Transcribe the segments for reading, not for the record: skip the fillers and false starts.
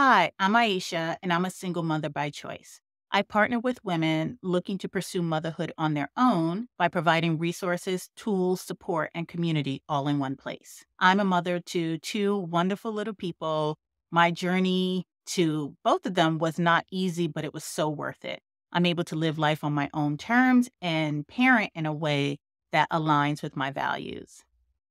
Hi, I'm Aisha, and I'm a single mother by choice. I partner with women looking to pursue motherhood on their own by providing resources, tools, support, and community all in one place. I'm a mother to two wonderful little people. My journey to both of them was not easy, but it was so worth it. I'm able to live life on my own terms and parent in a way that aligns with my values.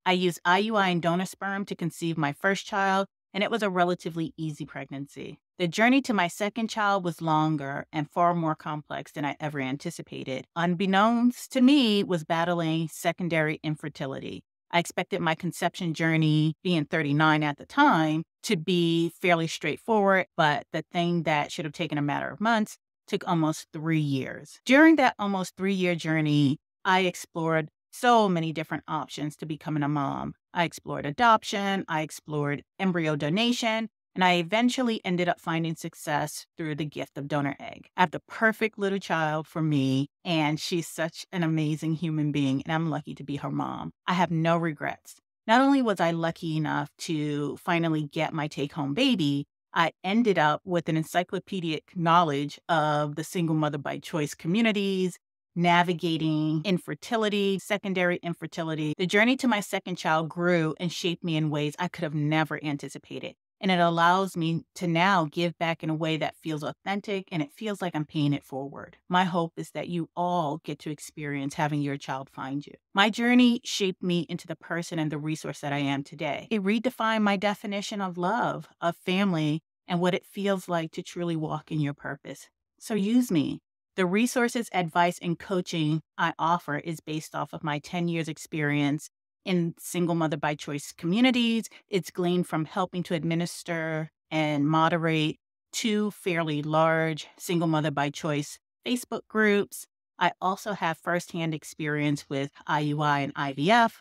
I used IUI and donor sperm to conceive my first child, and it was a relatively easy pregnancy. The journey to my second child was longer and far more complex than I ever anticipated. Unbeknownst to me, was battling secondary infertility. I expected my conception journey, being 39 at the time, to be fairly straightforward, but the thing that should have taken a matter of months took almost 3 years. During that almost 3 year journey, I explored so many different options to becoming a mom. I explored adoption, I explored embryo donation, and I eventually ended up finding success through the gift of donor egg. I have the perfect little child for me, and she's such an amazing human being, and I'm lucky to be her mom. I have no regrets. Not only was I lucky enough to finally get my take home baby, I ended up with an encyclopedic knowledge of the single mother by choice communities, navigating infertility, secondary infertility. The journey to my second child grew and shaped me in ways I could have never anticipated. And it allows me to now give back in a way that feels authentic and it feels like I'm paying it forward. My hope is that you all get to experience having your child find you. My journey shaped me into the person and the resource that I am today. It redefined my definition of love, of family, and what it feels like to truly walk in your purpose. So use me. The resources, advice, and coaching I offer is based off of my 10 years experience in single mother by choice communities. It's gleaned from helping to administer and moderate two fairly large single mother by choice Facebook groups. I also have firsthand experience with IUI and IVF.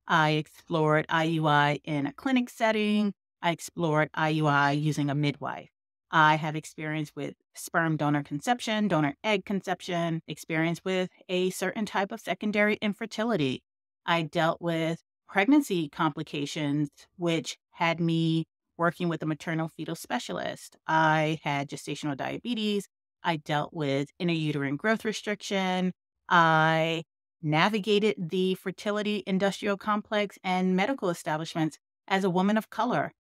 I explored IUI in a clinic setting. I explored IUI using a midwife. I have experience with sperm donor conception, donor egg conception, experience with a certain type of secondary infertility. I dealt with pregnancy complications, which had me working with a maternal fetal specialist. I had gestational diabetes. I dealt with intrauterine growth restriction. I navigated the fertility industrial complex and medical establishments as a woman of color.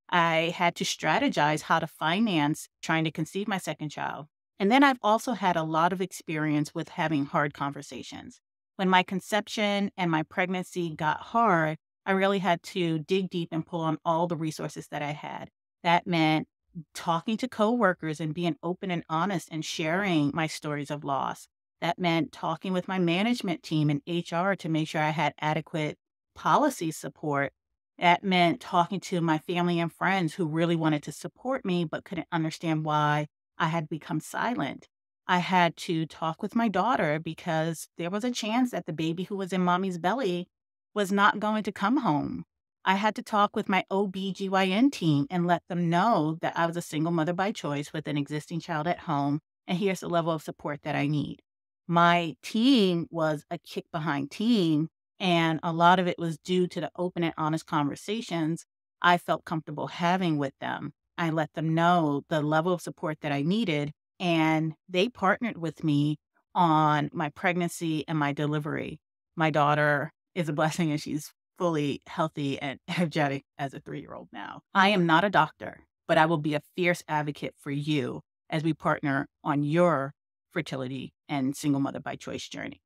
I had to strategize how to finance trying to conceive my second child. And then I've also had a lot of experience with having hard conversations. When my conception and my pregnancy got hard, I really had to dig deep and pull on all the resources that I had. That meant talking to coworkers and being open and honest and sharing my stories of loss. That meant talking with my management team and HR to make sure I had adequate policy support. That meant talking to my family and friends who really wanted to support me but couldn't understand why I had become silent. I had to talk with my daughter because there was a chance that the baby who was in mommy's belly was not going to come home. I had to talk with my OBGYN team and let them know that I was a single mother by choice with an existing child at home, and here's the level of support that I need. My team was a kick behind team, and a lot of it was due to the open and honest conversations I felt comfortable having with them. I let them know the level of support that I needed, and they partnered with me on my pregnancy and my delivery. My daughter is a blessing, and she's fully healthy and energetic as a 3-year-old now. I am not a doctor, but I will be a fierce advocate for you as we partner on your fertility and single mother by choice journey.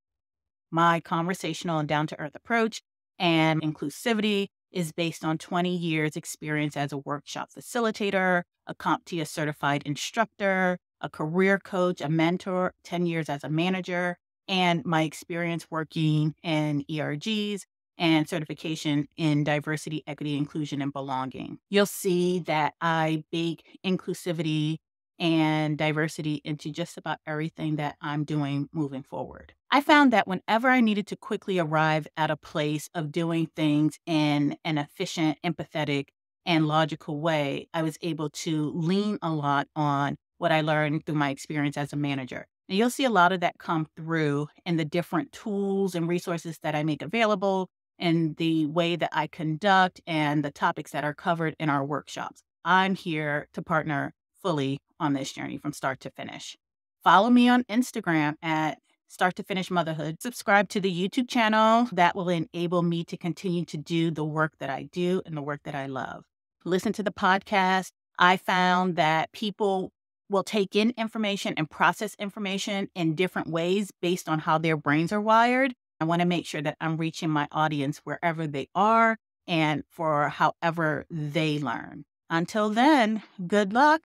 My conversational and down to earth approach and inclusivity is based on 20 years experience as a workshop facilitator, a CompTIA certified instructor, a career coach, a mentor, 10 years as a manager, and my experience working in ERGs and certification in diversity, equity, inclusion, and belonging. You'll see that I bake inclusivity and diversity into just about everything that I'm doing moving forward. I found that whenever I needed to quickly arrive at a place of doing things in an efficient, empathetic, and logical way, I was able to lean a lot on what I learned through my experience as a manager. And you'll see a lot of that come through in the different tools and resources that I make available and the way that I conduct and the topics that are covered in our workshops. I'm here to partner fully on this journey from start to finish. Follow me on Instagram at Start to Finish Motherhood. Subscribe to the YouTube channel. That will enable me to continue to do the work that I do and the work that I love. Listen to the podcast. I found that people will take in information and process information in different ways based on how their brains are wired. I want to make sure that I'm reaching my audience wherever they are and for however they learn. Until then, good luck.